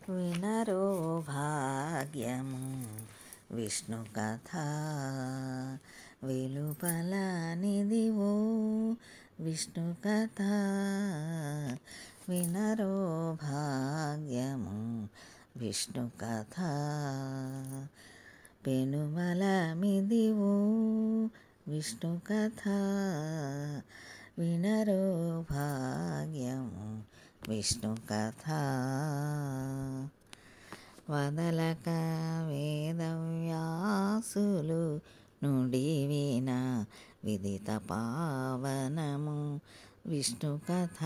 వినరో భాగ్యము విష్ణు కథ వెలుపల నిదివో విష్ణు కథ వినరో భాగ్యము విష్ణు కథ పెనుమల మిదివో విష్ణు కథ వినరో భాగ్యము విష్ణు కథ వదలక వేదవ్యాసులు నుడివిన విదిత పావనము విష్ణు కథ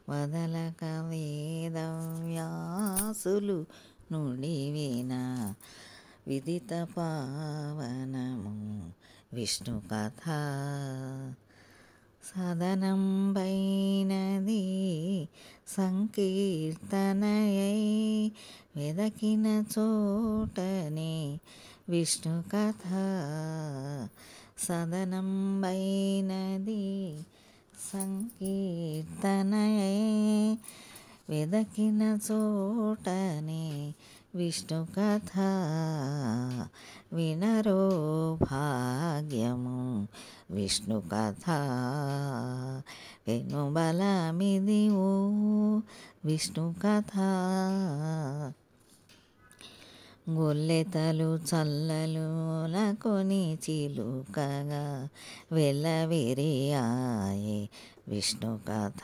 వదలక వేదవ్యాసులు నుడివిన విదిత పావనము విష్ణు కథ సదనం బైనది సంకీర్తనయై వెదకిన చోటనే విష్ణు కథ సదనం బైనది సంకీర్తనయై వెదకిన చోటనే విష్ణు కథ వినరో భాగ్యము విష్ణు కథ వెనుబల మిదివో విష్ణు కథ గొల్లెతలు చల్లలు కొని చిలుకగా వెల్లవిరియాయే విష్ణు కథ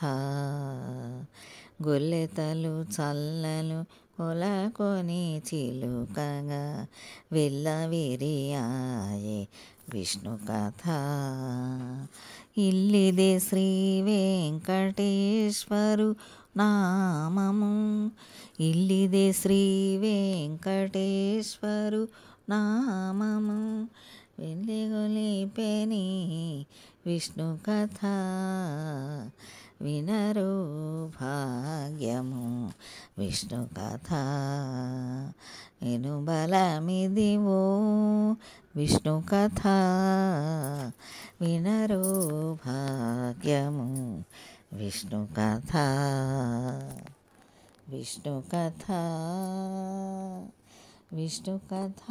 గొల్లెతలు చల్లలు కొలకొని చిలుకగా వెల్లవిరియాయే విష్ణు కథ ఇల్లిదే శ్రీ వెంకటేశ్వరు నామము ఇల్లిదే శ్రీ వెంకటేశ్వరు నామము వెలిగొలిపెని విష్ణు కథ వినరో భాగ్యము విష్ణు కథ వెనుబల మిదివో విష్ణు కథ వినరో భాగ్యము విష్ణు కథ విష్ణు కథ విష్ణు కథ